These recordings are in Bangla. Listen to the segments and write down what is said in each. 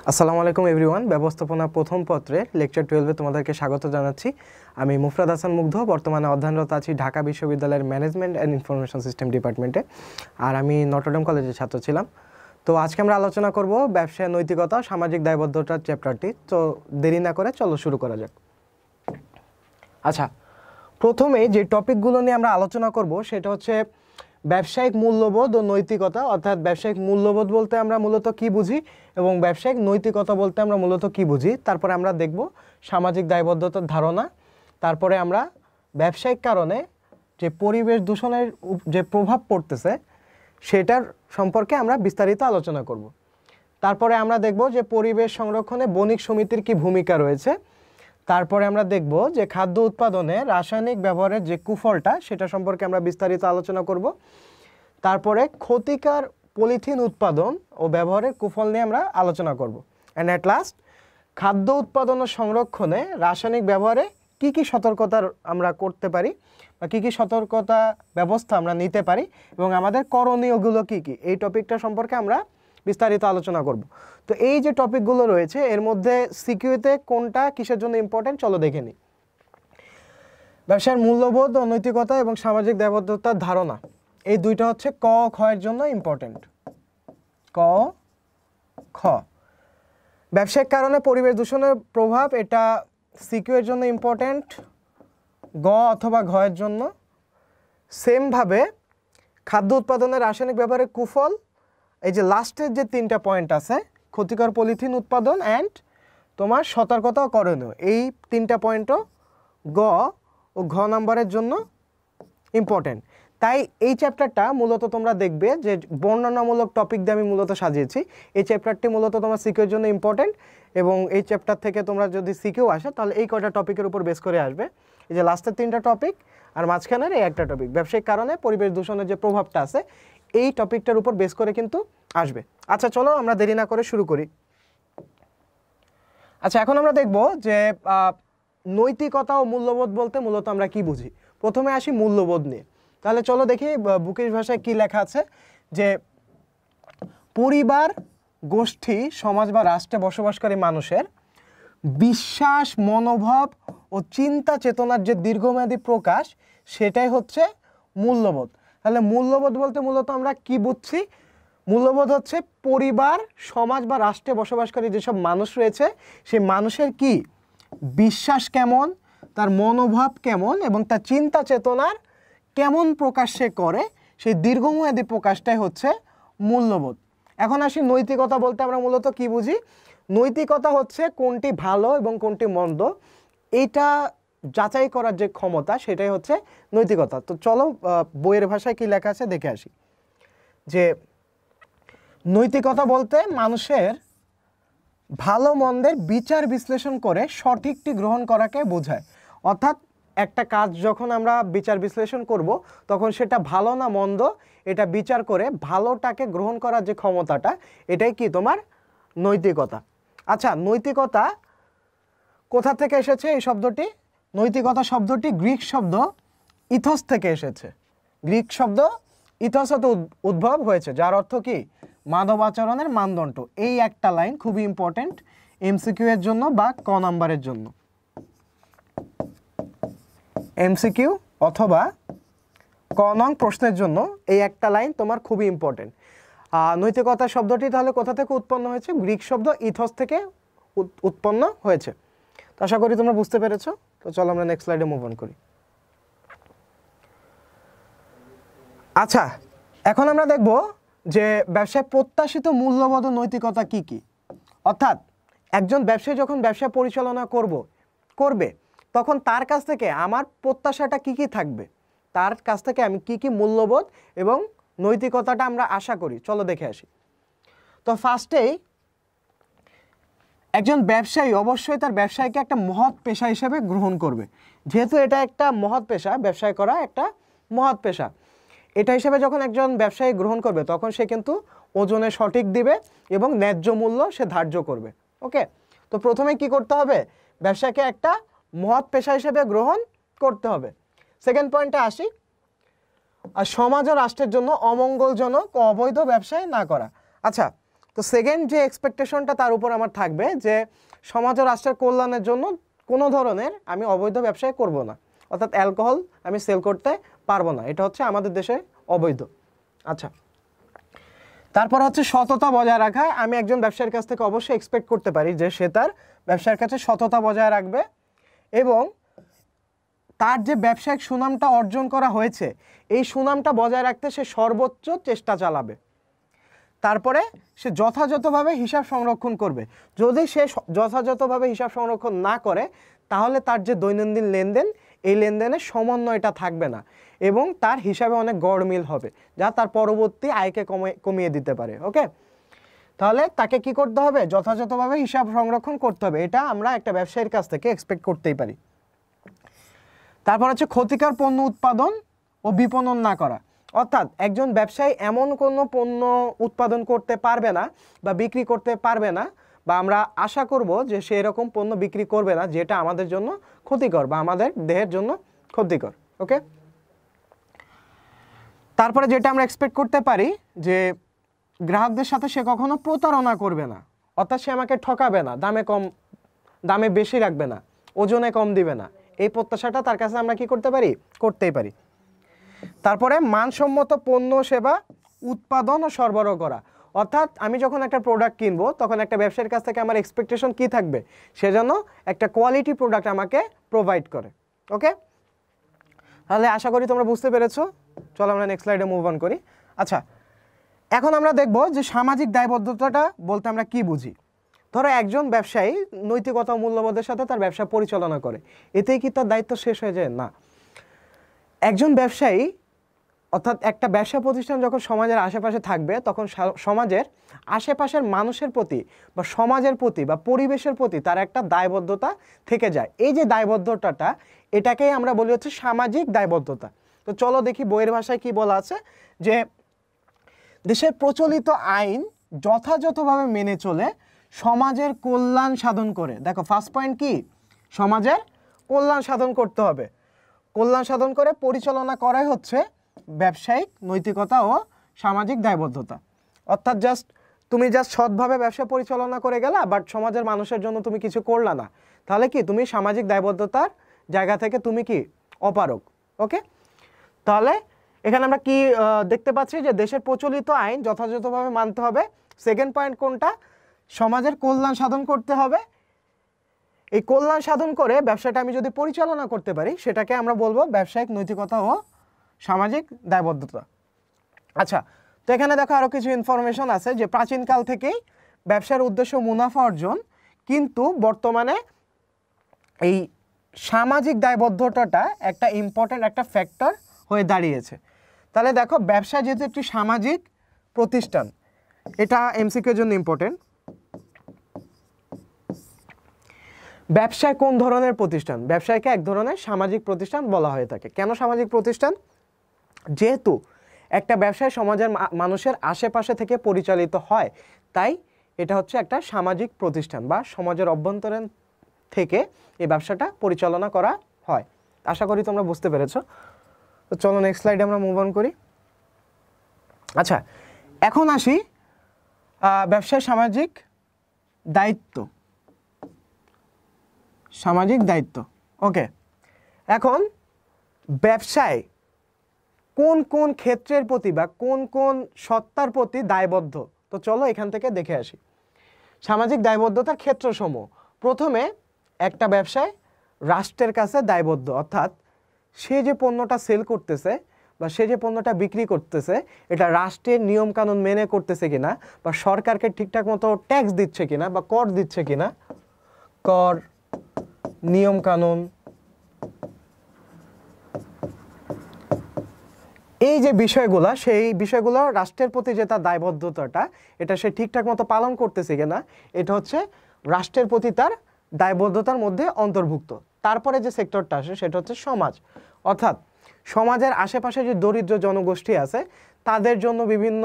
আসসালামু আলাইকুম এভরিওয়ান। ব্যবস্থাপনা প্রথম পত্রে লেকচার 12-এ তোমাদেরকে স্বাগত জানাচ্ছি। আমি মুফরাদ হাসান মুগ্ধ, বর্তমানে অধ্যয়নরত আছি ঢাকা বিশ্ববিদ্যালয়ের ম্যানেজমেন্ট অ্যান্ড ইনফরমেশন সিস্টেম ডিপার্টমেন্টে, আর আমি নটরডেম কলেজের ছাত্র ছিলাম। তো আজকে আমরা আলোচনা করব ব্যবসায় নৈতিকতা সামাজিক দায়বদ্ধতার চ্যাপ্টারটি। তো দেরি না করে চলো শুরু করা যাক। আচ্ছা, প্রথমে যে টপিকগুলো নিয়ে আমরা আলোচনা করব সেটা হচ্ছে ব্যবসায়িক মূল্যবোধ ও নৈতিকতা, অর্থাৎ ব্যবসায়িক মূল্যবোধ বলতে আমরা মূলত কি বুঝি এবং ব্যবসায়িক নৈতিকতা বলতে আমরা মূলত কি বুঝি। তারপরে আমরা দেখব সামাজিক দায়বদ্ধতার ধারণা, তারপরে আমরা ব্যবসায়িক কারণে যে পরিবেশ দূষণের যে প্রভাব পড়তেছে সেটার সম্পর্কে আমরা বিস্তারিত আলোচনা করব। তারপরে আমরা দেখব যে পরিবেশ সংরক্ষণে বণিক সমিতির কি ভূমিকা রয়েছে। তারপরে আমরা দেখব যে খাদ্য উৎপাদনে রাসায়নিক ব্যবহারের যে কুফলটা সেটা সম্পর্কে আমরা বিস্তারিত আলোচনা করব। তারপরে ক্ষতিকর পলিথিন উৎপাদন ও ব্যবহারের কুফল নিয়ে আমরা আলোচনা করব। অ্যান্ড অ্যাট লাস্ট খাদ্য উৎপাদন ও সংরক্ষণে রাসায়নিক ব্যবহারে কি কি সতর্কতা আমরা করতে পারি বা কি কি সতর্কতা ব্যবস্থা আমরা নিতে পারি এবং আমাদের করণীয়গুলো কি কি, এই টপিকটা সম্পর্কে আমরা বিস্তারিত আলোচনা করব। তো এই যে টপিকগুলো রয়েছে এর মধ্যে সিকিউতে কোনটা কিসের জন্য ইম্পর্টেন্ট চলো দেখে নিই। ব্যবসার মূল্যবোধ ও নৈতিকতা এবং সামাজিক দায়বদ্ধতার ধারণা, এই দুইটা হচ্ছে ক খ এর জন্য ইম্পর্টেন্ট। ক খ ব্যবসায়িক কারণে পরিবেশ দূষণের প্রভাব, এটা সিকিউ এর জন্য ইম্পর্টেন্ট, গ অথবা ঘ এর জন্য। সেমভাবে খাদ্য উৎপাদনের রাসায়নিক ব্যবহারের কুফল, এই যে লাস্টের যে তিনটা পয়েন্ট আছে ক্ষতিকর পলিথিন উৎপাদন অ্যান্ড তোমার সতর্কতা ও করণীয়, এই তিনটা পয়েন্টও গ ও ঘ নাম্বারের জন্য ইম্পর্টেন্ট। তাই এই চ্যাপ্টারটা মূলত তোমরা দেখবে যে বর্ণনামূলক টপিক দিয়ে আমি মূলত সাজিয়েছি। এই চ্যাপ্টারটি মূলত তোমার সিকিউর জন্য ইম্পর্টেন্ট এবং এই চ্যাপ্টার থেকে তোমরা যদি সিকিউ আসে তাহলে এই কয়টা টপিকের উপর বেস করে আসবে। এই যে লাস্টের তিনটা টপিক আর মাঝখানের এই একটা টপিক, ব্যবসায়িক কারণে পরিবেশ দূষণের যে প্রভাবটা আছে এই টপিকটার উপর বেস করে কিন্তু আসবে। আচ্ছা চলো আমরা দেরি না করে শুরু করি। আচ্ছা, এখন আমরা দেখব যে নৈতিকতা ও মূল্যবোধ বলতে মূলত আমরা কি বুঝি। প্রথমে আসি মূল্যবোধ নিয়ে। তাহলে চলো দেখি বুকিশ ভাষায় কি লেখা আছে, যে পরিবার, গোষ্ঠী, সমাজ বা রাষ্ট্রে বসবাসকারী মানুষের বিশ্বাস, মনোভাব ও চিন্তা চেতনার যে দীর্ঘমেয়াদী প্রকাশ সেটাই হচ্ছে মূল্যবোধ। তাহলে মূল্যবোধ বলতে মূলত আমরা কি বুঝছি? মূল্যবোধ হচ্ছে পরিবার, সমাজ বা রাষ্ট্রে বসবাসকারী যেসব মানুষ রয়েছে সেই মানুষের কি বিশ্বাস কেমন, তার মনোভাব কেমন এবং তার চিন্তা চেতনার কেমন প্রকাশ সে করে, সেই দীর্ঘমেয়াদী প্রকাশটাই হচ্ছে মূল্যবোধ। এখন আসি নৈতিকতা বলতে আমরা মূলত কি বুঝি। নৈতিকতা হচ্ছে কোনটি ভালো এবং কোনটি মন্দ এইটা যাচাই করার যে ক্ষমতা সেটাই হচ্ছে নৈতিকতা। তো চলো বইয়ের ভাষায় কি লেখা আছে দেখে আসি। যে নৈতিকতা বলতে মানুষের ভালো মন্দের বিচার বিশ্লেষণ করে সঠিকটি গ্রহণ করাকে বোঝায়। অর্থাৎ একটা কাজ যখন আমরা বিচার বিশ্লেষণ করব তখন সেটা ভালো না মন্দ এটা বিচার করে ভালোটাকে গ্রহণ করার যে ক্ষমতাটা এটাই কি তোমার নৈতিকতা। আচ্ছা, নৈতিকতা কোথা থেকে এসেছে এই শব্দটি? নৈতিকতা শব্দটি গ্রিক শব্দ ইথস থেকে এসেছে। গ্রিক শব্দ ইথস হতে উদ্ভব হয়েছে, যার অর্থ কি মানব আচরণের মানদণ্ড। এই একটা লাইন খুবই ইম্পর্টেন্ট এমসিকিউ এর জন্য বা ক নাম্বারের জন্য। এমসিকিউ অথবা ক নং প্রশ্নের জন্য এই একটা লাইন তোমার খুবই ইম্পর্টেন্ট। নৈতিকতা শব্দটি তাহলে কোথা থেকে উৎপন্ন হয়েছে? গ্রিক শব্দ ইথস থেকে উৎপন্ন হয়েছে। তো আশা করি তোমরা বুঝতে পেরেছো। তো চলো আমরা নেক্সট স্লাইডে মুভ অন করি। আচ্ছা, এখন আমরা দেখব যে ব্যবসায় প্রত্যাশিত মূল্যবোধ ও নৈতিকতা কি কি। অর্থাৎ একজন ব্যবসায়ী যখন ব্যবসা পরিচালনা করবে তখন তার কাছ থেকে আমার প্রত্যাশাটা কি কি থাকবে, তার কাছ থেকে আমি কি কি মূল্যবোধ এবং নৈতিকতাটা আমরা আশা করি চলো দেখে আসি। তো ফার্স্টেই একজন ব্যবসায়ী অবশ্যই তার ব্যবসায়কে একটা মহৎ পেশা হিসেবে গ্রহণ করবে। যেহেতু এটা একটা মহৎ পেশা, ব্যবসায় করা একটা মহৎ পেশা, এটা হিসেবে যখন একজন ব্যবসায়ী গ্রহণ করবে তখন সে কিন্তু ওজনে সঠিক দিবে এবং ন্যায্য মূল্য সে ধার্য করবে। ওকে, তো প্রথমে কি করতে হবে? ব্যবসাকে একটা মহৎ পেশা হিসেবে গ্রহণ করতে হবে। সেকেন্ড পয়েন্টে আসি, আর সমাজ ও রাষ্ট্রের জন্য অমঙ্গলজনক ও অবৈধ ব্যবসায় না করা। আচ্ছা, তো সেকেন্ড যে এক্সপেকটেশনটা তার উপর আমার থাকবে যে সমাজ ও রাষ্ট্রের কল্যাণের জন্য কোনো ধরনের আমি অবৈধ ব্যবসায় করব না, অর্থাৎ অ্যালকোহল আমি সেল করতে পারবো না, এটা হচ্ছে আমাদের দেশে অবৈধ। আচ্ছা, তারপর হচ্ছে সততা বজায় রাখা। আমি একজন ব্যবসায়ীর কাছ থেকে অবশ্যই এক্সপেক্ট করতে পারি যে সে তার ব্যবসার কাছে সততা বজায় রাখবে এবং তার যে ব্যবসায়িক সুনামটা অর্জন করা হয়েছে এই সুনামটা বজায় রাখতে সে সর্বোচ্চ চেষ্টা চালাবে। তারপরে সে যথাযথভাবে হিসাব সংরক্ষণ করবে। যদি সে যথাযথভাবে হিসাব সংরক্ষণ না করে তাহলে তার যে দৈনন্দিন লেনদেন এই লেনদেনের সমন্বয়টা থাকবে না এবং তার হিসাবে অনেক গড়মিল হবে, যা তার পরবর্তী আয়কে কমিয়ে দিতে পারে। ওকে, তাহলে তাকে কি করতে হবে? যথাযথভাবে হিসাব সংরক্ষণ করতে হবে। এটা আমরা একটা ব্যবসায়ীর কাছ থেকে এক্সপেক্ট করতেই পারি। তারপর হচ্ছে ক্ষতিকর পণ্য উৎপাদন ও বিপণন না করা, অর্থাৎ একজন ব্যবসায়ী এমন কোনো পণ্য উৎপাদন করতে পারবে না বা বিক্রি করতে পারবে না, বা আমরা আশা করব যে সে এরকম পণ্য বিক্রি করবে না যেটা আমাদের জন্য ক্ষতিকর বা আমাদের দেহের জন্য ক্ষতিকর। ওকে, তারপরে যেটা আমরা এক্সপেক্ট করতে পারি যে গ্রাহকদের সাথে সে কখনো প্রতারণা করবে না, অর্থাৎ সে আমাকে ঠকাবে না, দামে বেশি রাখবে না, ওজনে কম দিবে না, এই প্রত্যাশাটা তার কাছে আমরা কি করতে পারি? করতেই পারি। তারপরে মানসম্মত পণ্য সেবা উৎপাদন ও সরবরাহ করা, অর্থাৎ আমি যখন একটা প্রোডাক্ট কিনবো তখন একটা ব্যবসায়ীর কাছ থেকে আমার এক্সপেকটেশন কি থাকবে? সে যেন একটা কোয়ালিটি প্রোডাক্ট আমাকে প্রোভাইড করে। ওকে, তাহলে আশা করি তোমরা বুঝতে পেরেছো। চলো আমরা নেক্সট স্লাইডে মুভ অন করি। আচ্ছা, এখন আমরা দেখব যে সামাজিক দায়বদ্ধতাটা বলতে আমরা কি বুঝি। ধরো একজন ব্যবসায়ী নৈতিকতা ও মূল্যবোধের সাথে তার ব্যবসা পরিচালনা করে, এতেই কি তার দায়িত্ব শেষ হয়ে যায়? না। একজন ব্যবসায়ী অর্থাৎ একটা ব্যবসা প্রতিষ্ঠান যখন সমাজের আশেপাশে থাকবে তখন সমাজের আশেপাশের মানুষের প্রতি বা সমাজের প্রতি বা পরিবেশের প্রতি তার একটা দায়বদ্ধতা থেকে যায়। এই যে দায়বদ্ধতাটা, এটাকেই আমরা বলি হচ্ছে সামাজিক দায়বদ্ধতা। তো চলো দেখি বইয়ের ভাষায় কি বলা আছে, যে দেশের প্রচলিত আইন যথাযথভাবে মেনে চলে সমাজের কল্যাণ সাধন করে। দেখো ফার্স্ট পয়েন্ট কি? সমাজের কল্যাণ সাধন করতে হবে। কল্যাণ সাধন করে পরিচালনা করাই হচ্ছে ব্যবসায়িক নৈতিকতা ও সামাজিক দায়বদ্ধতা। অর্থাৎ তুমি সৎভাবে ব্যবসা পরিচালনা করে গেলা, বাট সমাজের মানুষের জন্য তুমি কিছু করলা না, তাহলে কি তুমি সামাজিক দায়বদ্ধতার জায়গা থেকে তুমি কি অপারগ। ওকে, তাহলে এখানে আমরা কি দেখতে পাচ্ছি যে দেশের প্রচলিত আইন যথাযথভাবে মানতে হবে। সেকেন্ড পয়েন্ট কোনটা? সমাজের কল্যাণ সাধন করতে হবে। এই কল্যাণ সাধন করে ব্যবসাটা আমি যদি পরিচালনা করতে পারি সেটাকে আমরা বলবো ব্যবসায়িক নৈতিকতা ও সামাজিক দায়বদ্ধতা। আচ্ছা, তো এখানে দেখো আরও কিছু ইনফরমেশন আছে যে প্রাচীনকাল থেকেই ব্যবসার উদ্দেশ্য মুনাফা অর্জন, কিন্তু বর্তমানে এই সামাজিক দায়বদ্ধতাটা একটা ইম্পর্ট্যান্ট একটা ফ্যাক্টর হয়ে দাঁড়িয়েছে। তাহলে দেখো ব্যবসা যেহেতু একটি সামাজিক প্রতিষ্ঠান, এটা এমসিকিউর জন্য ইম্পর্টেন্ট। ব্যবসায় কোন ধরনের প্রতিষ্ঠান? ব্যবসায়কে এক ধরনের সামাজিক প্রতিষ্ঠান বলা হয়ে থাকে। কেন সামাজিক প্রতিষ্ঠান? যেহেতু একটা ব্যবসায় সমাজের মানুষের আশেপাশে থেকে পরিচালিত হয়, তাই এটা হচ্ছে একটা সামাজিক প্রতিষ্ঠান বা সমাজের অভ্যন্তরীণ থেকে এই ব্যবসাটা পরিচালনা করা হয়। আশা করি তোমরা বুঝতে পেরেছো। তো চলো নেক্সট স্লাইডে আমরা মুভ অন করি। আচ্ছা, এখন আসি ব্যবসায় সামাজিক দায়িত্ব। সামাজিক দায়িত্ব। ওকে, এখন ব্যবসায় কোন কোন ক্ষেত্রের প্রতি বা কোন কোন সত্তার প্রতি দায়বদ্ধ, তো চলো এখান থেকে দেখে আসি। সামাজিক দায়বদ্ধতার ক্ষেত্রসমূহ। প্রথমে একটা ব্যবসায় রাষ্ট্রের কাছে দায়বদ্ধ, অর্থাৎ সে যে পণ্যটা সেল করতেছে বা সে যে পণ্যটা বিক্রি করতেছে এটা রাষ্ট্রের নিয়মকানুন মেনে করতেছে কিনা, বা সরকারকে ঠিকঠাক মতো ট্যাক্স দিচ্ছে কিনা বা কর দিচ্ছে কিনা, কর নিয়মকানুন, এই যে বিষয়গুলো, সেই বিষয়গুলো রাষ্ট্রের প্রতি যে তার দায়বদ্ধতাটা এটা সে ঠিকঠাক মতো পালন করতেছে কিনা, এটা হচ্ছে রাষ্ট্রের প্রতি তার দায়বদ্ধতার মধ্যে অন্তর্ভুক্ত। তারপরে যে সেক্টরটা আসে সেটা হচ্ছে সমাজ, অর্থাৎ সমাজের আশেপাশে যে দরিদ্র জনগোষ্ঠী আছে তাদের জন্য বিভিন্ন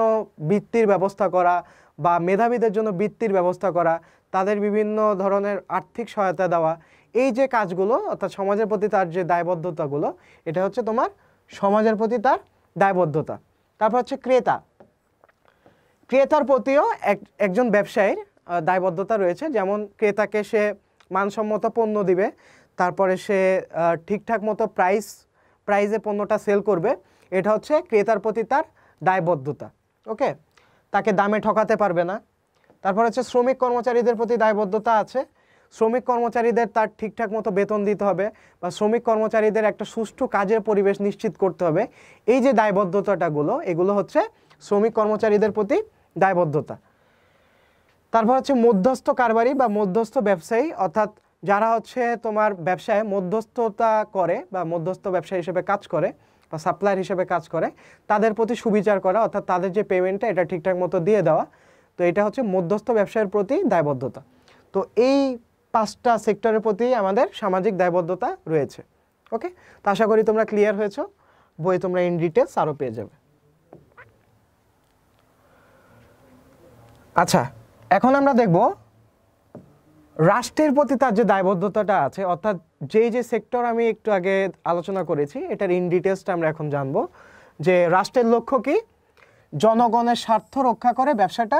বৃত্তির ব্যবস্থা করা বা মেধাবীদের জন্য বৃত্তির ব্যবস্থা করা, তাদের বিভিন্ন ধরনের আর্থিক সহায়তা দেওয়া, এই যে কাজগুলো অর্থাৎ সমাজের প্রতি তার যে দায়বদ্ধতাগুলো, এটা হচ্ছে তোমার সমাজের প্রতি তার দায়বদ্ধতা। তারপর হচ্ছে ক্রেতা। ক্রেতার প্রতিও একজন ব্যবসায়ীর দায়বদ্ধতা রয়েছে, যেমন ক্রেতাকে সে মানসম্মত পণ্য দিবে, তারপরে সে ঠিকঠাক মতো প্রাইসে পণ্যটা সেল করবে। এটা হচ্ছে ক্রেতার প্রতি তার দায়বদ্ধতা। ওকে, তাকে দামে ঠকাতে পারবে না। তারপর হচ্ছে শ্রমিক কর্মচারীদের প্রতি দায়বদ্ধতা আছে। শ্রমিক কর্মচারীদের তার ঠিকঠাক মতো বেতন দিতে হবে, বা শ্রমিক কর্মচারীদের একটা সুষ্ঠু কাজের পরিবেশ নিশ্চিত করতে হবে। এই যে দায়বদ্ধতাগুলো, এগুলো হচ্ছে শ্রমিক কর্মচারীদের প্রতি দায়বদ্ধতা। তারপর হচ্ছে মধ্যস্থ কারবারি বা মধ্যস্থ ব্যবসায়ী, অর্থাৎ যারা হচ্ছে তোমার ব্যবসায় মধ্যস্থতা করে বা মধ্যস্থ ব্যবসায়ী হিসেবে কাজ করে বা সাপ্লায়ার হিসেবে কাজ করে, তাদের প্রতি সুবিচার করা, অর্থাৎ তাদের যে পেমেন্টটা এটা ঠিকঠাক মতো দিয়ে দেওয়া। তো এটা হচ্ছে মধ্যস্থ ব্যবসায়ের প্রতি দায়বদ্ধতা। তো এই 5টা সেক্টরের প্রতি আমাদের সামাজিক দায়বদ্ধতা রয়েছে। ওকে, তো আশা করি তোমরা ক্লিয়ার হয়েছো। বই তোমরা ইন ডিটেলস আরও পেয়ে যাবে। আচ্ছা, এখন আমরা দেখব রাষ্ট্রের প্রতি তার যে দায়বদ্ধতাটা আছে, অর্থাৎ যে সেক্টর আমি একটু আগে আলোচনা করেছি, এটার ইন ডিটেলসটা আমরা এখন জানবো। যে রাষ্ট্রের লক্ষ্য কি? জনগণের স্বার্থ রক্ষা করে ব্যবসাটা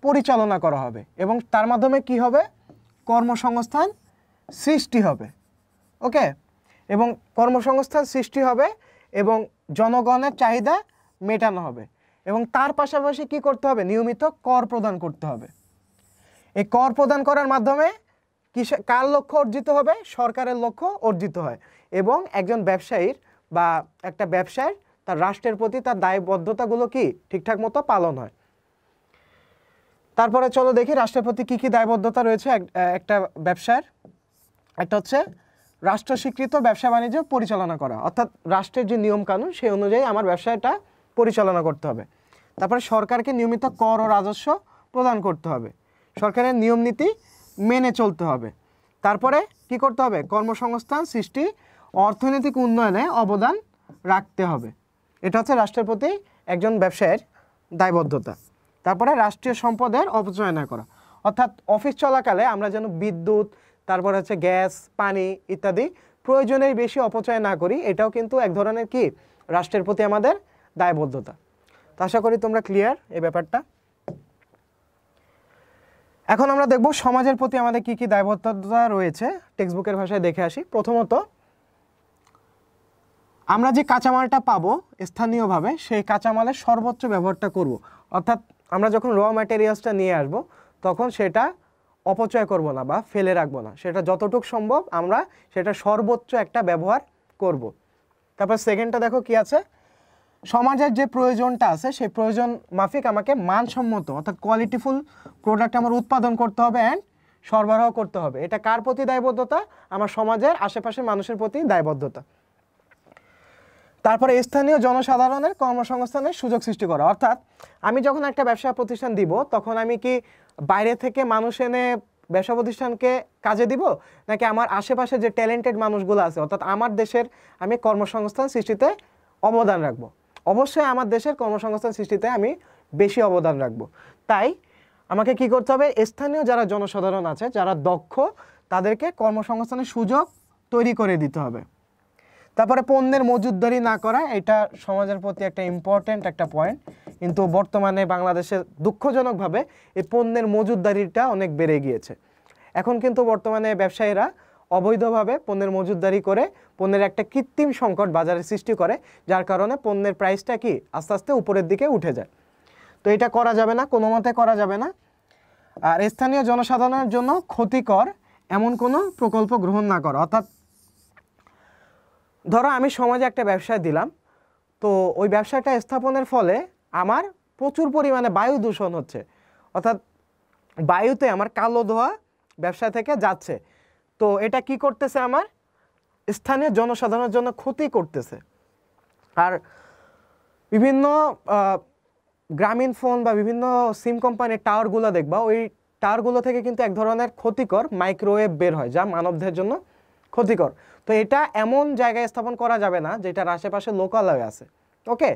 পরিচালনা করা হবে, এবং তার মাধ্যমে কি হবে? কর্মসংস্থান সৃষ্টি হবে। ওকে, এবং কর্মসংস্থান সৃষ্টি হবে এবং জনগণের চাহিদা মেটানো হবে, এবং তার পাশাপাশি কি করতে হবে? নিয়মিত কর প্রদান করতে হবে। এই কর প্রদান করার মাধ্যমে কার লক্ষ্য অর্জিত হবে? সরকারের লক্ষ্য অর্জিত হয়, এবং একজন ব্যবসায়ীর বা একটা ব্যবসায়ীর তার রাষ্ট্রের প্রতি তার দায়বদ্ধতাগুলো কি ঠিকঠাক মতো পালন হয়। তারপরে চলো দেখি রাষ্ট্রের প্রতি কী কী দায়বদ্ধতা রয়েছে একটা ব্যবসার। একটা হচ্ছে রাষ্ট্র স্বীকৃত ব্যবসা বাণিজ্য পরিচালনা করা, অর্থাৎ রাষ্ট্রের যে নিয়মকানুন সেই অনুযায়ী আমার ব্যবসাটা পরিচালনা করতে হবে। তারপরে সরকারকে নিয়মিত কর ও রাজস্ব প্রদান করতে হবে, সরকারের নিয়ম নীতি মেনে চলতে হবে। তারপরে কি করতে হবে? কর্মসংস্থান সৃষ্টি, অর্থনৈতিক উন্নয়নে অবদান রাখতে হবে। এটা হচ্ছে রাষ্ট্রের প্রতি একজন ব্যবসায়ীর দায়বদ্ধতা। তারপরে রাষ্ট্রীয় সম্পদের অপচয় না করা, অর্থাৎ অফিস চলাকালে আমরা যেন বিদ্যুৎ, তারপরে হচ্ছে গ্যাস, পানি ইত্যাদি প্রয়োজনের বেশি অপচয় না করি। এটাও কিন্তু এক ধরনের কি রাষ্ট্রের প্রতি আমাদের দায়বদ্ধতা। তো আশা করি তোমরা ক্লিয়ার এই ব্যাপারটা। এখন আমরা দেখব সমাজের প্রতি আমাদের কি কি দায়বদ্ধতা রয়েছে, টেক্সট বুকের ভাষায় দেখে আসি। প্রথমত, আমরা যে কাঁচামালটা পাবো স্থানীয়ভাবে, সেই কাঁচামালের সর্বোচ্চ ব্যবহারটা করব। অর্থাৎ আমরা যখন র ম্যাটেরিয়ালসটা নিয়ে আসব তখন সেটা অপচয় করব না বা ফেলে রাখবো না, সেটা যতটুকু সম্ভব আমরা সেটা সর্বোচ্চ একটা ব্যবহার করব। তারপর সেকেন্ডটা দেখো কি আছে, সমাজের যে প্রয়োজনটা আছে সেই প্রয়োজন মাফিক আমাকে মানসম্মত অর্থাৎ কোয়ালিটিফুল প্রোডাক্ট আমার উৎপাদন করতে হবে অ্যান্ড সরবরাহ করতে হবে। এটা কার প্রতি দায়বদ্ধতা? আমার সমাজের আশেপাশের মানুষের প্রতি দায়বদ্ধতা। তারপরে স্থানীয় জনসাধারণের কর্মসংস্থানের সুযোগ সৃষ্টি করা, অর্থাৎ আমি যখন একটা ব্যবসা প্রতিষ্ঠান দিব তখন আমি কি বাইরে থেকে মানুষ এনে ব্যবসা প্রতিষ্ঠানকে কাজে দিব, নাকি আমার আশেপাশে যে ট্যালেন্টেড মানুষগুলো আছে অর্থাৎ আমার দেশের আমি কর্মসংস্থান সৃষ্টিতে অবদান রাখবো? অবশ্যই আমার দেশের কর্মসংস্থান সৃষ্টিতে আমি বেশি অবদান রাখবো। তাই আমাকে কি করতে হবে? স্থানীয় যারা জনসাধারণ আছে, যারা দক্ষ, তাদেরকে কর্মসংস্থানের সুযোগ তৈরি করে দিতে হবে। তারপরে পণ্যের মজুতদারি না করা, এটা সমাজের প্রতি একটা ইম্পর্ট্যান্ট একটা পয়েন্ট, কিন্তু বর্তমানে বাংলাদেশে দুঃখজনকভাবে এই পণ্যের মজুতদারিটা অনেক বেড়ে গিয়েছে। এখন কিন্তু বর্তমানে ব্যবসায়ীরা অবৈধভাবে পণ্যের মজুতদারি করে পণ্যের একটা কৃত্রিম সংকট বাজারে সৃষ্টি করে, যার কারণে পণ্যের প্রাইসটা কি আস্তে আস্তে উপরের দিকে উঠে যায়। তো এটা করা যাবে না, কোনো মতে করা যাবে না। আর স্থানীয় জনসাধারণের জন্য ক্ষতিকর এমন কোনো প্রকল্প গ্রহণ না করা, অর্থাৎ ধরো আমি সমাজে একটা ব্যবসা দিলাম, তো ওই ব্যবসাটা স্থাপনের ফলে আমার প্রচুর পরিমাণে বায়ু দূষণ হচ্ছে, অর্থাৎ বায়ুতে আমার কালো ধোঁয়া ব্যবসা থেকে যাচ্ছে। তো এটা কি করতেছে? আমার স্থানীয় জনসাধারণের জন্য ক্ষতি করতেছে। আর বিভিন্ন গ্রামীণ ফোন বা বিভিন্ন সিম কোম্পানির টাওয়ারগুলো দেখবা, ওই টাওয়ারগুলো থেকে কিন্তু এক ধরনের ক্ষতিকর মাইক্রোওয়েভ বের হয়, যা মানবদের জন্য ক্ষতিকর। তো এটা এমন জায়গায় স্থাপন করা যাবে না যেটার আশেপাশে লোকালয় আছে। ওকে,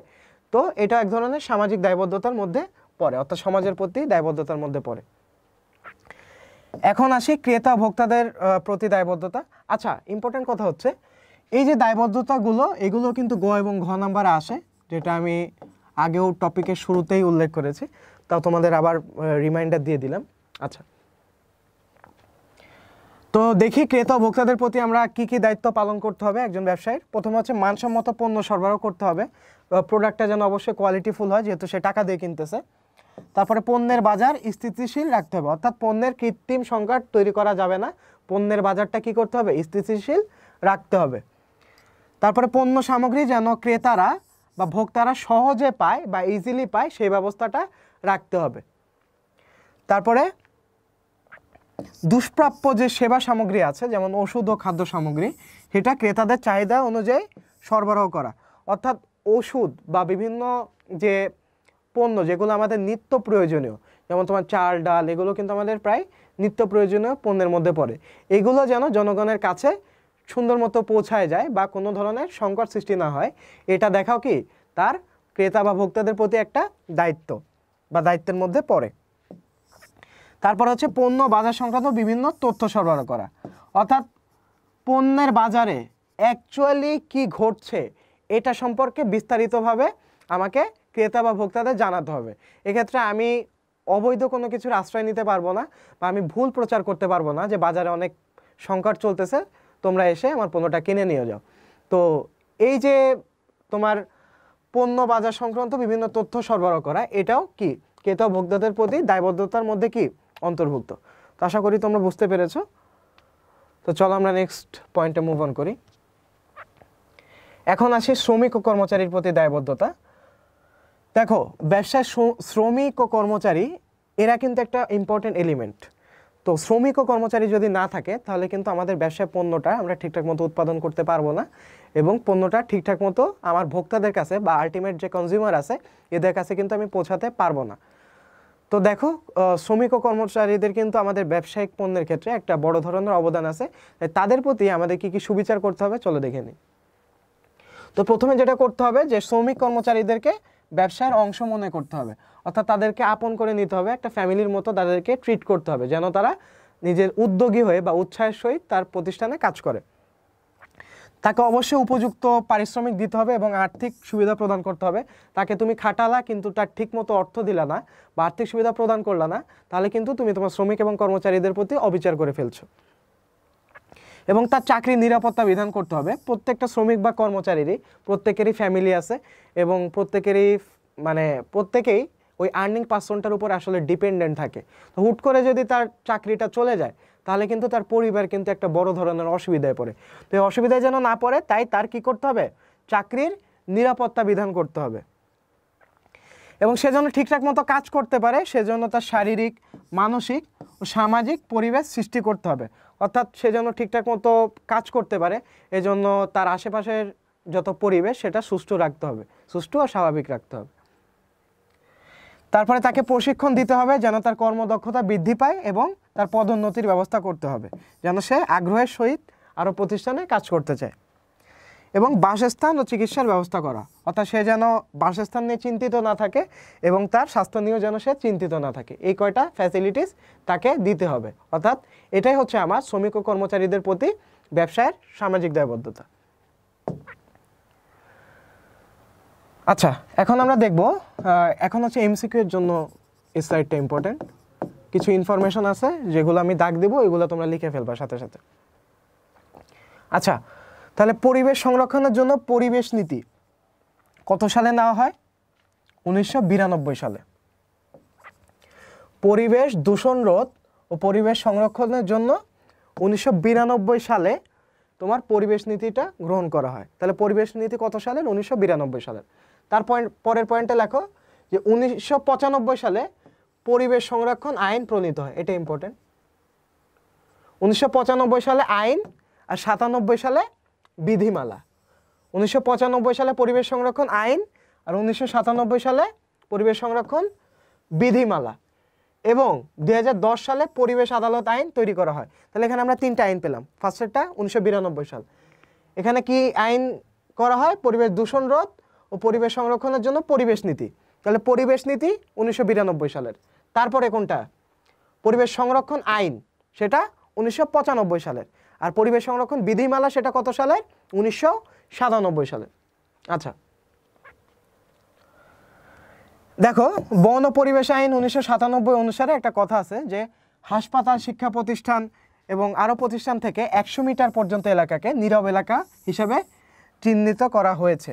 তো এটা এক ধরনের সামাজিক দায়বদ্ধতার মধ্যে পড়ে, অর্থাৎ সমাজের প্রতি দায়বদ্ধতার মধ্যে পড়ে। এখন আসি ক্রেতা ভোক্তাদের প্রতি দায়বদ্ধতা। আচ্ছা, ইম্পর্টেন্ট কথা হচ্ছে এই যে দায়বদ্ধতাগুলো, এগুলো কিন্তু গ এবং ঘ নাম্বারে আসে, যেটা আমি আগেও টপিকের শুরুতেই উল্লেখ করেছি, তাও তোমাদের আবার রিমাইন্ডার দিয়ে দিলাম। আচ্ছা, তো দেখি ক্রেতা ও ভোক্তাদের প্রতি আমরা কি কি দায়িত্ব পালন করতে হবে একজন ব্যবসায়ীর। প্রথমে হচ্ছে মানসম্মত পণ্য সরবরাহ করতে হবে, প্রোডাক্টটা যেন অবশ্যই কোয়ালিটিফুল হয় যেহেতু সে টাকা দিয়ে কিনতেছে। তারপরে পণ্যের বাজার স্থিতিশীল রাখতে হবে, অর্থাৎ পণ্যের কৃত্রিম সংকট তৈরি করা যাবে না, পণ্যের বাজারটা কি করতে হবে, স্থিতিশীল রাখতে হবে। তারপরে পণ্য সামগ্রী যেন ক্রেতারা বা ভোক্তারা সহজে পায় বা ইজিলি পায় সেই ব্যবস্থাটা রাখতে হবে। তারপরে দুষ্প্রাপ্য যে সেবা সামগ্রী আছে যেমন ওষুধ ও খাদ্য সামগ্রী, সেটা ক্রেতাদের চাহিদা অনুযায়ী সরবরাহ করা, অর্থাৎ ওষুধ বা বিভিন্ন যে পণ্য যেগুলো আমাদের নিত্য প্রয়োজনীয়, যেমন তোমার চাল ডাল, এগুলো কিন্তু আমাদের প্রায় নিত্য প্রয়োজনীয় পণ্যের মধ্যে পড়ে, এগুলো যেন জনগণের কাছে সুন্দর মতো পৌঁছায় যায় বা কোনো ধরনের সংকট সৃষ্টি না হয়, এটা দেখাও কি তার ক্রেতা বা ভোক্তাদের প্রতি একটা দায়িত্ব বা দায়িত্বের মধ্যে পড়ে। তারপর হচ্ছে পণ্য বাজার সংক্রান্ত বিভিন্ন তথ্য সরবরাহ করা, অর্থাৎ পণ্যের বাজারে অ্যাকচুয়ালি কি ঘটছে এটা সম্পর্কে বিস্তারিতভাবে আমাকে ক্রেতা বা ভোক্তাদের জানাতে হবে। এক্ষেত্রে আমি অবৈধ কোনো কিছুর আশ্রয় নিতে পারবো না বা আমি ভুল প্রচার করতে পারবো না যে বাজারে অনেক সংকট চলতেছে, তোমরা এসে আমার পণ্যটা কিনে নিয়ে যাও। তো এই যে তোমার পণ্য বাজার সংক্রান্ত বিভিন্ন তথ্য সরবরাহ করা, এটাও কি ক্রেতা ভোক্তাদের প্রতি দায়বদ্ধতার মধ্যে কি অন্তর্ভুক্ত। তো আশা করি তোমরা বুঝতে পেরেছো। তো চলো আমরা নেক্সট পয়েন্টে মুভ অন করি। এখন আসি শ্রমিক ও কর্মচারীর প্রতি দায়বদ্ধতা। দেখো, ব্যবসায় শ্রমিক ও কর্মচারী এরা কিন্তু একটা ইম্পর্টেন্ট এলিমেন্ট। তো শ্রমিক ও কর্মচারী যদি না থাকে তাহলে কিন্তু আমাদের ব্যবসায় পণ্যটা আমরা ঠিকঠাক মতো উৎপাদন করতে পারবো না এবং পণ্যটা ঠিকঠাক মতো আমার ভোক্তাদের কাছে বা আলটিমেট যে কনজিউমার আছে এদের কাছে কিন্তু আমি পৌঁছাতে পারবো না। তো দেখো, শ্রমিক ও কর্মচারীদের কিন্তু আমাদের ব্যবসায়িক পণ্যের ক্ষেত্রে একটা বড় ধরনের অবদান আছে, তাদের প্রতি আমাদের কি কি সুবিচার করতে হবে চলো দেখে নিই। তো প্রথমে যেটা করতে হবে যে শ্রমিক কর্মচারীদেরকে ব্যবসার অংশ মনে করতে হবে, অর্থাৎ তাদেরকে আপন করে নিতে হবে, একটা ফ্যামিলির মতো তাদেরকে ট্রিট করতে হবে যেন তারা নিজের উদ্যোগী হয়ে বা উৎসাহের সহিত তার প্রতিষ্ঠানে কাজ করে। তাকে অবশ্যই উপযুক্ত পারিশ্রমিক দিতে হবে এবং আর্থিক সুবিধা প্রদান করতে হবে। তাকে তুমি খাটালা কিন্তু তার ঠিক মতো অর্থ দিলা না বা আর্থিক সুবিধা প্রদান করলা না, তাহলে কিন্তু তুমি তোমার শ্রমিক এবং কর্মচারীদের প্রতি অবিচার করে ফেলছো। এবং তার চাকরির নিরাপত্তা বিধান করতে হবে। প্রত্যেকটা শ্রমিক বা কর্মচারীরই প্রত্যেকেরই ফ্যামিলি আছে এবং প্রত্যেকেই ওই আর্নিং পার্সনটার উপর আসলে ডিপেন্ডেন্ট থাকে। তো হুট করে যদি তার চাকরিটা চলে যায় তাহলে কিন্তু তার পরিবার কিন্তু একটা বড় ধরনের অসুবিধায় পড়ে। তো এই অসুবিধায় যেন না পড়ে তাই তার কি করতে হবে, চাকরির নিরাপত্তা বিধান করতে হবে এবং সে যেন ঠিকঠাক মতো কাজ করতে পারে সেজন্য তার শারীরিক, মানসিক ও সামাজিক পরিবেশ সৃষ্টি করতে হবে, অর্থাৎ সে যেন ঠিকঠাক মতো কাজ করতে পারে এজন্য তার আশেপাশের যত পরিবেশ সেটা সুষ্ঠু রাখতে হবে, সুষ্ঠু ও স্বাভাবিক রাখতে হবে। তারপরে তাকে প্রশিক্ষণ দিতে হবে যেন তার কর্মদক্ষতা বৃদ্ধি পায় এবং তার পদোন্নতির ব্যবস্থা করতে হবে যেন সে আগ্রহের সহিত আরও প্রতিষ্ঠানে কাজ করতে চায়। এবং বাসস্থান ও চিকিৎসার ব্যবস্থা করা, অর্থাৎ সে যেন বাসস্থান নিয়ে চিন্তিত না থাকে এবং তার স্বাস্থ্য নিয়েও যেন সে চিন্তিত না থাকে, এই কয়টা ফ্যাসিলিটিস তাকে দিতে হবে। অর্থাৎ এটাই হচ্ছে আমার শ্রমিক ও কর্মচারীদের প্রতি ব্যবসায়ের সামাজিক দায়বদ্ধতা। আচ্ছা, এখন আমরা দেখব, এখন হচ্ছে এমসিকিউ এর জন্য এই স্লাইডটা ইম্পর্টেন্ট। কিছু ইনফরমেশন আছে যেগুলো আমি দাগ দেবো, এগুলো তোমরা লিখে ফেলবা সাথে সাথে। আচ্ছা, তাহলে পরিবেশ সংরক্ষণের জন্য পরিবেশ নীতি কত সালে নেওয়া হয়? 1992 সালে। পরিবেশ দূষণ রোধ ও পরিবেশ সংরক্ষণের জন্য 1992 সালে তোমার পরিবেশ নীতিটা গ্রহণ করা হয়। তাহলে পরিবেশ নীতি কত সালের? 1992 সালের। তার পরের পয়েন্টে লেখো যে 1995 সালে পরিবেশ সংরক্ষণ আইন প্রণীত হয়, এটা ইম্পর্টেন্ট। 1995 সালে আইন আর 97 সালে বিধিমালা। 1995 সালে পরিবেশ সংরক্ষণ আইন আর 1997 সালে পরিবেশ সংরক্ষণ বিধিমালা এবং 2010 সালে পরিবেশ আদালত আইন তৈরি করা হয়। তাহলে এখানে আমরা তিনটা আইন পেলাম। ফার্স্টেরটা 1992 সাল, এখানে কি আইন করা হয়? পরিবেশ দূষণ রোধ ও পরিবেশ সংরক্ষণের জন্য পরিবেশ নীতি। তাহলে পরিবেশ নীতি 1992 সালের। তারপরে কোনটা? পরিবেশ সংরক্ষণ আইন, সেটা 1995 সালের। আর পরিবেশ সংরক্ষণ বিধিমালা সেটা কত সালের? 1997 সালের। আচ্ছা, দেখো বন ও পরিবেশ আইন 1997 অনুসারে একটা কথা আছে যে হাসপাতাল, শিক্ষা প্রতিষ্ঠান এবং আরও প্রতিষ্ঠান থেকে 100 মিটার পর্যন্ত এলাকাকে নীরব এলাকা হিসেবে চিহ্নিত করা হয়েছে।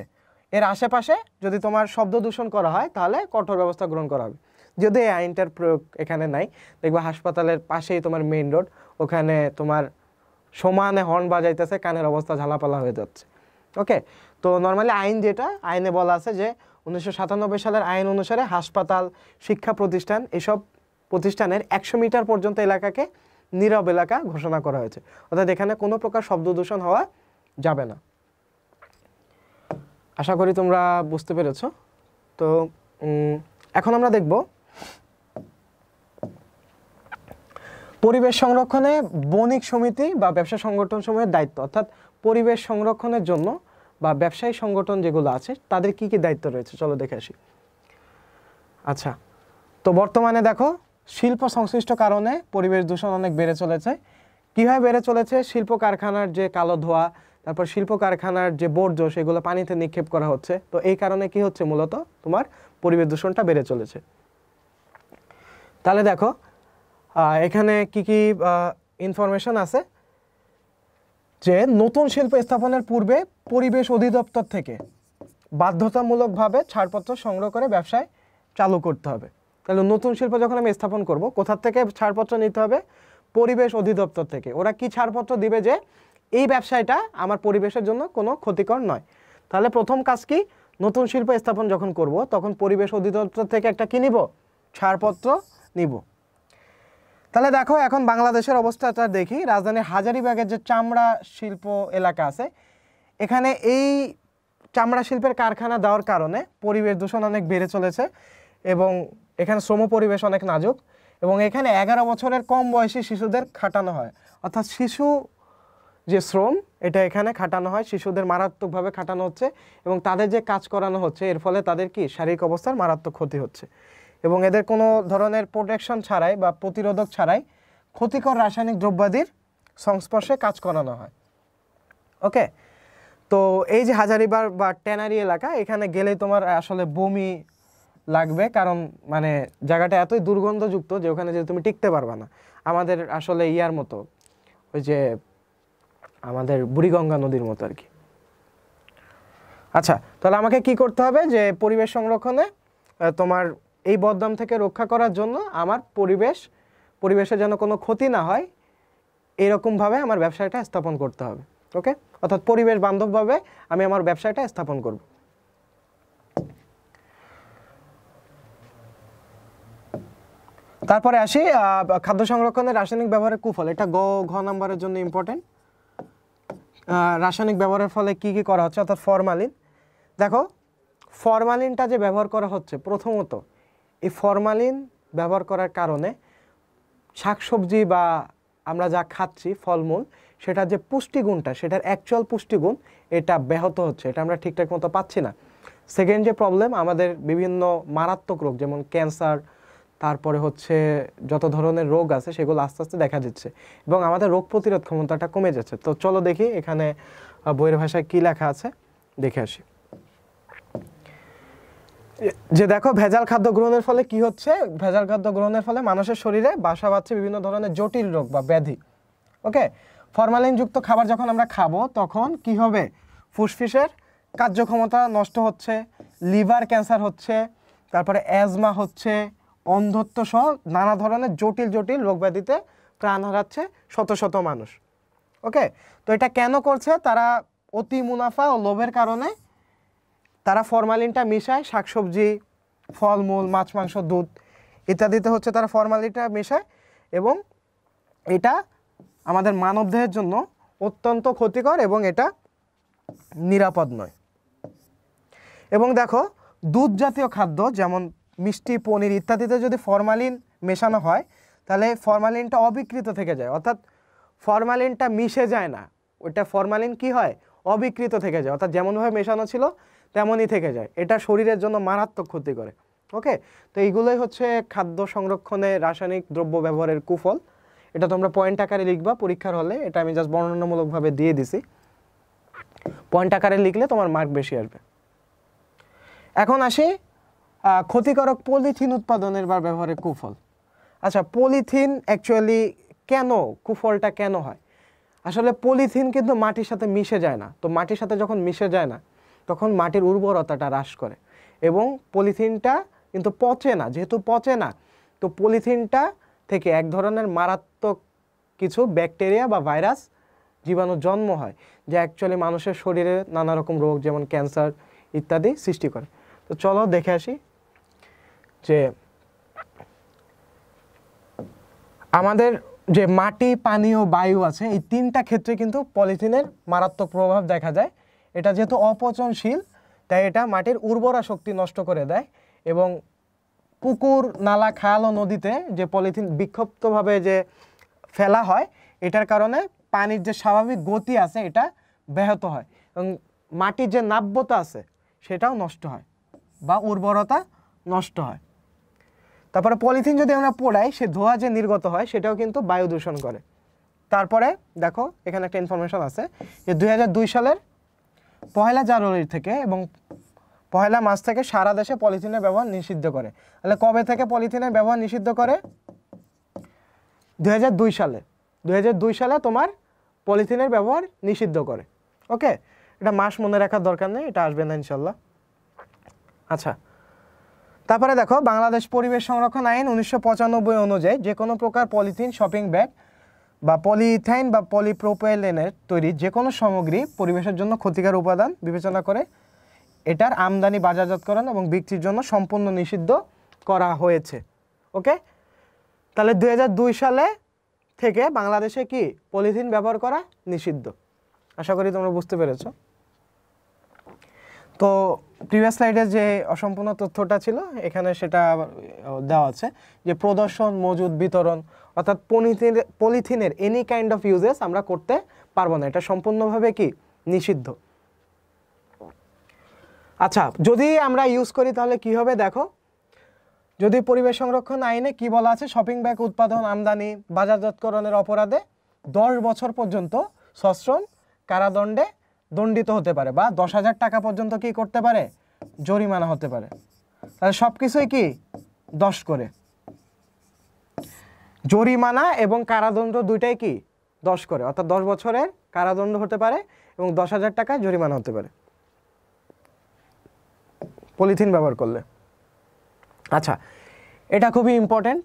এর আশেপাশে যদি তোমার শব্দ দূষণ করা হয় তাহলে কঠোর ব্যবস্থা গ্রহণ করা হবে। যদি এই আইনটার প্রয়োগ এখানে নাই, দেখবা হাসপাতালের পাশেই তোমার মেইন রোড, ওখানে তোমার সমানে হর্ন বাজাইতেছে, কানের অবস্থা ঝালাপালা হয়ে যাচ্ছে। ওকে, তো নর্মালি আইন যেটা আইনে বলা আছে যে 1997 সালের আইন অনুসারে হাসপাতাল, শিক্ষা প্রতিষ্ঠান এসব প্রতিষ্ঠানের 100 মিটার পর্যন্ত এলাকাকে নীরব এলাকা ঘোষণা করা হয়েছে, অর্থাৎ এখানে কোনো প্রকার শব্দ দূষণ হওয়া যাবে না। আশা করি তোমরা বুঝতে পেরেছো। তো এখন আমরা দেখব পরিবেশ সংরক্ষণে বণিক সমিতি বা ব্যবসা সংগঠন সমূহের দায়িত্ব, অর্থাৎ পরিবেশ সংরক্ষণের জন্য বা ব্যবসায়ী সংগঠন যেগুলো আছে তাদের কি কি দায়িত্ব রয়েছে, চলো দেখে আসি। আচ্ছা, তো বর্তমানে দেখো শিল্প সংশ্লিষ্ট কারণে পরিবেশ দূষণ অনেক বেড়ে চলেছে। কীভাবে বেড়ে চলেছে? শিল্প কারখানার যে কালো ধোঁয়া, তারপর শিল্প কারখানার যে বর্জ্য সেগুলো পানিতে নিক্ষেপ করা হচ্ছে। তো এই কারণে কি হচ্ছে? মূলত তোমার পরিবেশ দূষণটা বেড়ে চলেছে। তাহলে দেখো এখানে কি কি ইনফরমেশন আছে যে নতুন শিল্প স্থাপনের পূর্বে পরিবেশ অধিদপ্তর থেকে বাধ্যতামূলকভাবে ছাড়পত্র সংগ্রহ করে ব্যবসায় চালু করতে হবে। তাহলে নতুন শিল্প যখন আমি স্থাপন করব, কোথা থেকে ছাড়পত্র নিতে হবে? পরিবেশ অধিদপ্তর থেকে। ওরা কি ছাড়পত্র দিবে যে এই ব্যবসায়টা আমার পরিবেশের জন্য কোনো ক্ষতিকর নয়। তাহলে প্রথম কাজ কি? নতুন শিল্প স্থাপন যখন করব তখন পরিবেশ অধিদপ্তর থেকে একটা কি নিব? ছাড়পত্র নিব। তাহলে দেখো এখন বাংলাদেশের অবস্থাটা দেখি। রাজধানীর হাজারীবাগের যে চামড়া শিল্প এলাকা আছে, এখানে এই চামড়া শিল্পের কারখানা দেওয়ার কারণে পরিবেশ দূষণ অনেক বেড়ে চলেছে এবং এখানে শ্রম পরিবেশ অনেক নাজুক এবং এখানে 11 বছরের কম বয়সী শিশুদের খাটানো হয়, অর্থাৎ শিশু যে শ্রম এটা এখানে খাটানো হয়, শিশুদের মারাত্মকভাবে খাটানো হচ্ছে এবং তাদের যে কাজ করানো হচ্ছে এর ফলে তাদের কি শারীরিক অবস্থার মারাত্মক ক্ষতি হচ্ছে এবং এদের কোনো ধরনের প্রোটেকশন ছাড়াই বা প্রতিরোধক ছাড়াই ক্ষতিকর রাসায়নিক দ্রব্যাদির সংস্পর্শে কাজ করানো হয়। ওকে, তো এই যে হাজারীবাগ বা ট্যানারি এলাকা, এখানে গেলেই তোমার আসলে বমি লাগবে, কারণ মানে জায়গাটা এতই দুর্গন্ধযুক্ত যে ওখানে যে তুমি টিকতে পারবে না। আমাদের আসলে ইয়ার মতো, ওই যে আমাদের বুড়িগঙ্গা নদীর মতো আর কি। আচ্ছা, তাহলে আমাকে কি করতে হবে? যে পরিবেশ সংরক্ষণে তোমার এই বদনাম থেকে রক্ষা করার জন্য আমার পরিবেশের যেন কোনো ক্ষতি না হয় এরকমভাবে আমার ব্যবসাটা স্থাপন করতে হবে। ওকে, অর্থাৎ পরিবেশ বান্ধবভাবে আমি আমার ব্যবসাটা স্থাপন করব। তারপরে আসি খাদ্য সংরক্ষণের রাসায়নিক ব্যবহারের কুফল। এটা ঘ নাম্বারের জন্য ইম্পর্টেন্ট। রাসায়নিক ব্যবহারের ফলে কি কি করা হচ্ছে, অর্থাৎ ফরমালিন। দেখো ফরমালিনটা যে ব্যবহার করা হচ্ছে, প্রথমত এই ফরমালিন ব্যবহার করার কারণে শাকসবজি বা আমরা যা খাচ্ছি ফলমূল, সেটার যে পুষ্টিগুণটা, সেটার অ্যাকচুয়াল পুষ্টিগুণ এটা ব্যাহত হচ্ছে, এটা আমরা ঠিকঠাক মতো পাচ্ছি না। সেকেন্ড যে প্রবলেম, আমাদের বিভিন্ন মারাত্মক রোগ যেমন ক্যান্সার, তারপরে হচ্ছে যত ধরনের রোগ আছে সেগুলো আস্তে আস্তে দেখা দিচ্ছে এবং আমাদের রোগ প্রতিরোধ ক্ষমতাটা কমে যাচ্ছে। তো চলো দেখি এখানে বইয়ের ভাষায় কি লেখা আছে, দেখে আসি। যে দেখো ভেজাল খাদ্য গ্রহণের ফলে কি হচ্ছে? ভেজাল খাদ্য গ্রহণের ফলে মানুষের শরীরে বাসা বাঁধছে বিভিন্ন ধরনের জটিল রোগ বা ব্যাধি। ওকে, ফরমালিনযুক্ত খাবার যখন আমরা খাবো তখন কি হবে? ফুসফুসের কার্যক্ষমতা নষ্ট হচ্ছে, লিভার ক্যান্সার হচ্ছে, তারপরে অ্যাজমা হচ্ছে, অন্ধত্ব সহ নানা ধরনের জটিল জটিল রোগ ব্যাধিতে প্রাণ হারাচ্ছে শত শত মানুষ। ওকে, তো এটা কেন করছে? তারা অতি মুনাফা ও লোভের কারণে তারা ফরমালিনটা মিশায় শাকসবজি, ফলমূল, মাছ, মাংস, দুধ ইত্যাদিতে হচ্ছে তারা ফরমালিনটা মেশায় এবং এটা আমাদের মানবদেহের জন্য অত্যন্ত ক্ষতিকর এবং এটা নিরাপদ নয়। এবং দেখো দুধ জাতীয় খাদ্য যেমন মিষ্টি, পনির ইত্যাদিতে যদি ফরমালিন মেশানো হয় তাহলে ফরমালিনটা অবিকৃত থেকে যায়, অর্থাৎ ফরমালিনটা মিশে যায় না, ওইটা ফরমালিন কি হয়? অবিকৃত থেকে যায়, অর্থাৎ যেমনভাবে মেশানো ছিল তেমনই থেকে যায়। এটা শরীরের জন্য মারাত্মক ক্ষতি করে। ওকে, তো এইগুলোই হচ্ছে খাদ্য সংরক্ষণে রাসায়নিক দ্রব্য ব্যবহারের কুফল। এটা তোমরা পয়েন্ট আকারে লিখবা পরীক্ষার হলে, এটা আমি জাস্ট বর্ণনামূলকভাবে দিয়ে দিছি। পয়েন্ট আকারে লিখলে তোমার মার্ক বেশি আসবে। এখন আসি ক্ষতিকারক পলিথিন উৎপাদনের বা ব্যবহারের কুফল। আচ্ছা, পলিথিন অ্যাকচুয়ালি কেন, কুফলটা কেন হয়? আসলে পলিথিন কিন্তু মাটির সাথে মিশে যায় না। তো মাটির সাথে যখন মিশে যায় না, তখন মাটির উর্বরতাটা হ্রাস করে এবং পলিথিনটা কিন্তু পচে না। যেহেতু পচে না, তো পলিথিনটা থেকে এক ধরনের মারাত্মক কিছু ব্যাকটেরিয়া বা ভাইরাস জীবাণু জন্ম হয়, যা অ্যাকচুয়ালি মানুষের শরীরে নানা রকম রোগ যেমন ক্যান্সার ইত্যাদি সৃষ্টি করে। তো চলো দেখে আসি যে আমাদের যে মাটি, পানি ও বায়ু আছে, এই তিনটা ক্ষেত্রে কিন্তু পলিথিনের মারাত্মক প্রভাব দেখা যায়। এটা যেহেতু অপচনশীল, তাই এটা মাটির উর্বরা শক্তি নষ্ট করে দেয় এবং পুকুর, নালা, খাল ও নদীতে যে পলিথিন বিক্ষিপ্তভাবে যে ফেলা হয়, এটার কারণে পানির যে স্বাভাবিক গতি আছে এটা ব্যাহত হয় এবং মাটির যে নাব্যতা আছে সেটাও নষ্ট হয় বা উর্বরতা নষ্ট হয়। তারপরে পলিথিন যদি আমরা পোড়াই, সে ধোঁয়া যে নির্গত হয় সেটাও কিন্তু বায়ু দূষণ করে। তারপরে দেখো এখানে একটা ইনফরমেশন আছে যে 2002 সালের 1 জানুয়ারি থেকে এবং 1 মার্চ থেকে সারা দেশে পলিথিনের ব্যবহার নিষিদ্ধ করে। তাহলে কবে থেকে পলিথিনের ব্যবহার নিষিদ্ধ করে? 2002 সালে। 2002 সালে তোমার পলিথিনের ব্যবহার নিষিদ্ধ করে। ওকে, এটা মাস মনে রাখার দরকার নেই, এটা আসবে না ইনশাল্লাহ। আচ্ছা, তারপরে দেখো বাংলাদেশ পরিবেশ সংরক্ষণ আইন 1995 অনুযায়ী যে কোনো প্রকার পলিথিন, শপিং ব্যাগ বা পলিইথাইন বা পলিপ্রোপাইলেনের তৈরি যে কোনো সামগ্রী পরিবেশের জন্য ক্ষতিকর উপাদান বিবেচনা করে এটার আমদানি, বাজারজাতকরণ এবং বিক্রির জন্য সম্পূর্ণ নিষিদ্ধ করা হয়েছে। ওকে, তাহলে 2002 সালে থেকে বাংলাদেশে কি পলিথিন ব্যবহার করা নিষিদ্ধ। আশা করি তোমরা বুঝতে পেরেছো। তো প্রিভিয়াস স্লাইডের যে অসম্পূর্ণ তথ্যটা ছিল এখানে সেটা দেওয়া আছে যে প্রদর্শন, মজুদ, বিতরণ অর্থাৎ পলিথিনের এনি কাইন্ড অফ ইউজেস আমরা করতে পারবো না, এটা সম্পূর্ণভাবে কি নিষিদ্ধ। আচ্ছা, যদি আমরা ইউজ করি তাহলে কি হবে দেখো, যদি পরিবেশ সংরক্ষণ আইনে কি বলা আছে, শপিং ব্যাগ উৎপাদন, আমদানি, বাজারজাতকরণের অপরাধে 10 বছর পর্যন্ত সশ্রম কারাদণ্ডে দণ্ডিত হতে পারে বা 10,000 টাকা পর্যন্ত কি করতে পারে, জরিমানা হতে পারে। তাহলে সব কিছুই কি 10 করে, জরিমানা এবং কারাদণ্ড দুইটাই কি 10 করে, অর্থাৎ 10 বছরের কারাদণ্ড হতে পারে এবং 10,000 টাকা জরিমানা হতে পারে পলিথিন ব্যবহার করলে। আচ্ছা, এটা খুবই ইম্পর্টেন্ট।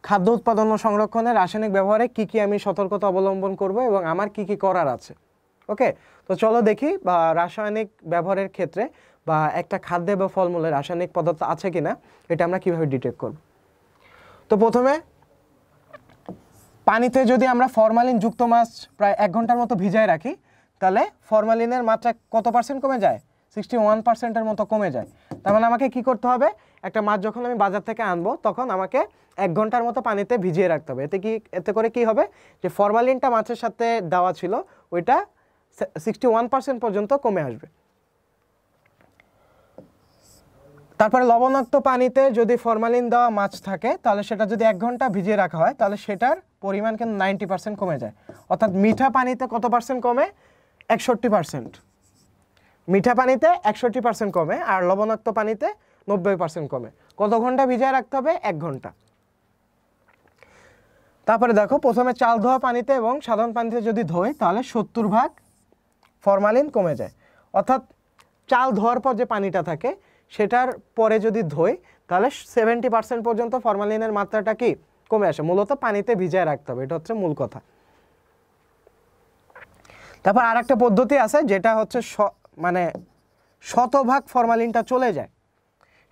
খাদ্য উৎপাদন ও সংরক্ষণে রাসায়নিক ব্যবহারে কি কি আমি সতর্কতা অবলম্বন করব এবং আমার কি কি করার আছে। ওকে, তো চলো দেখি বা রাসায়নিক ব্যবহারের ক্ষেত্রে বা একটা খাদ্যে বা ফলমূলে রাসায়নিক পদার্থ আছে কিনা এটা আমরা কিভাবে ডিটেক্ট করব। তো প্রথমে পানিতে যদি আমরা ফরমালিন যুক্ত মাছ প্রায় 1 ঘন্টার মতো ভিজায় রাখি, তাহলে ফরমালিনের মাত্রা কত পার্সেন্ট কমে যায়? 61%-এর মতো কমে যায়। তার মানে আমাকে কি করতে হবে, একটা মাছ যখন আমি বাজার থেকে আনবো তখন আমাকে 1 ঘন্টার মতো পানিতে ভিজিয়ে রাখতে হবে। এতে করে কি হবে, যে ফরমালিনটা মাছের সাথে দেওয়া ছিল ওইটা 61% পর্যন্ত কমে আসবে। তারপরে লবণাক্ত পানিতে যদি ফরমালিন দেওয়া মাছ থাকে তাহলে সেটা যদি 1 ঘন্টা ভিজিয়ে রাখা হয় তাহলে সেটার পরিমাণ কিন্তু 90% কমে যায়। অর্থাৎ মিঠা পানিতে কত পার্সেন্ট কমে? 61%। মিঠা পানিতে 61% কমে আর লবণাক্ত পানিতে 90% কমে। কত ঘন্টা ভিজিয়ে রাখতে হবে? 1 ঘন্টা। তারপরে দেখো প্রথমে চাল ধোয়া পানিতে এবং সাধারণ পানিতে যদি ধোই তাহলে 70% ফরমালিন কমে যায়। অর্থাৎ চাল ধোয়ার পর যে পানিটা থাকে সেটার পরে যদি ধোই তাহলে 70% পর্যন্ত ফরমালিনের মাত্রাটা কি কমে আসে। মূলত পানিতে ভিজিয়ে রাখতে হবে, এটা হচ্ছে মূল কথা। তারপর আরেকটা পদ্ধতি আছে যেটা হচ্ছে মানে 100% ফরমালিনটা চলে যায়,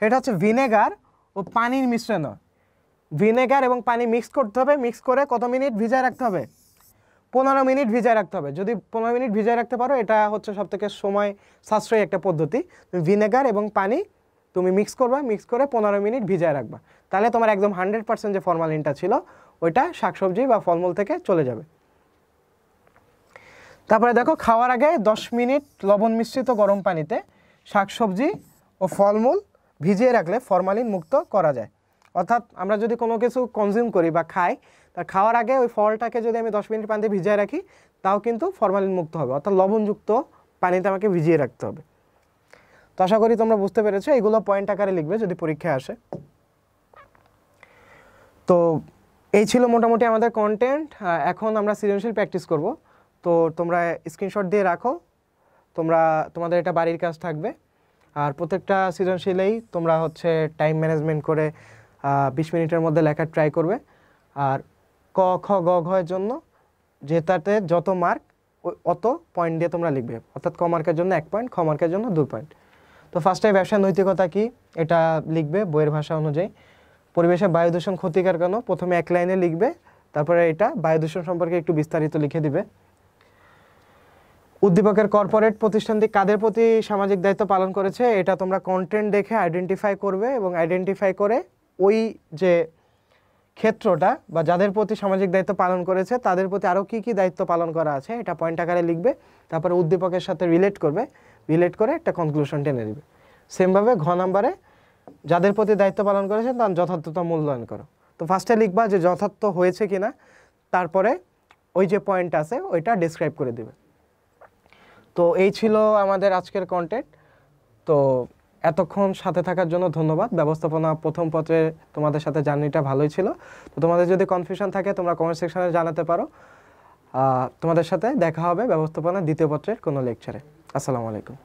এটা হচ্ছে ভিনেগার ও পানির মিশ্রণ। ভিনেগার এবং পানি মিক্স করতে হবে, মিক্স করে কত মিনিট ভিজায় রাখতে হবে? 15 মিনিট ভিজায় রাখতে হবে। যদি 15 মিনিট ভিজায় রাখতে পারো এটা হচ্ছে সবথেকে সময় সাশ্রয়ী একটা পদ্ধতি। ভিনেগার এবং পানি তুমি মিক্স করবা, মিক্স করে 15 মিনিট ভিজায় রাখবা, তাহলে তোমার একদম 100% যে ফরমালিনটা ছিল ওইটা শাকসবজি বা ফলমূল থেকে চলে যাবে। তারপরে দেখো খাওয়ার আগে 10 মিনিট লবণ মিশ্রিত গরম পানিতে শাকসবজি ও ফলমূল ভিজিয়ে রাখলে ফরমালিন মুক্ত করা যায়। অর্থাৎ আমরা যদি কোনো কিছু কনজিউম করি বা খাই, তা খাওয়ার আগে ওই ফলটাকে যদি আমি 10 মিনিট পানিতে ভিজিয়ে রাখি তাও কিন্তু ফরমালিন মুক্ত হবে। অর্থাৎ লবণযুক্ত পানিতে আমাকে ভিজিয়ে রাখতে হবে। তো আশা করি তোমরা বুঝতে পেরেছো, এগুলো পয়েন্ট আকারে লিখবে যদি পরীক্ষায় আসে। তো এই ছিল মোটামুটি আমাদের কন্টেন্ট। এখন আমরা সৃজনশীল প্র্যাকটিস করব। তো তোমরা স্ক্রিনশট দিয়ে রাখো, তোমাদের এটা বাড়ির কাজ থাকবে। আর প্রত্যেকটা সৃজনশীলেই তোমরা হচ্ছে টাইম ম্যানেজমেন্ট করে 20 মিনিটের মধ্যে লেখার ট্রাই করবে। আর ক খ গ ঘ এর জন্য যেটাতে যত মার্ক অত পয়েন্ট দিয়ে তোমরা লিখবে, অর্থাৎ ক মার্কের জন্য 1 পয়েন্ট, খ মার্কের জন্য 2 পয়েন্ট। তো ফার্স্টে ব্যবসার নৈতিকতা কি এটা লিখবে বইয়ের ভাষা অনুযায়ী। পরিবেশে বায়ু দূষণ ক্ষতিকর কেন, প্রথমে 1 লাইনে লিখবে, তারপরে এটা বায়ু দূষণ সম্পর্কে একটু বিস্তারিত লিখে দিবে। উদ্দীপকের কর্পোরেট প্রতিষ্ঠানটি কাদের প্রতি সামাজিক দায়িত্ব পালন করেছে এটা তোমরা কন্টেন্ট দেখে আইডেন্টিফাই করবে, এবং আইডেন্টিফাই করে ওই যে ক্ষেত্রটা বা যাদের প্রতি সামাজিক দায়িত্ব পালন করেছে তাদের প্রতি আরও কী কী দায়িত্ব পালন করা আছে এটা পয়েন্ট আকারে লিখবে। তারপরে উদ্দীপকের সাথে রিলেট করবে, রিলেট করে একটা কনক্লুশন টেনে দিবে। সেমভাবে ঘ নাম্বারে যাদের প্রতি দায়িত্ব পালন করেছে তার যথার্থতা মূল্যায়ন করো। তো ফার্স্টে লিখবা যে যথার্থ হয়েছে কিনা, তারপরে ওই যে পয়েন্ট আছে ওইটা ডিসক্রাইব করে দিবে। তো এই ছিল আমাদের আজকের কন্টেন্ট। তো এতক্ষণ সাথে থাকার জন্য ধন্যবাদ। ব্যবস্থাপনা প্রথম পত্রে তোমাদের সাথে জার্নিটা ভালোই ছিল। তো তোমাদের যদি কনফিউশন থাকে তোমরা কমেন্ট সেকশনে জানাতে পারো। তোমাদের সাথে দেখা হবে ব্যবস্থাপনা দ্বিতীয় পত্রের কোনো লেকচারে। আসসালামু আলাইকুম।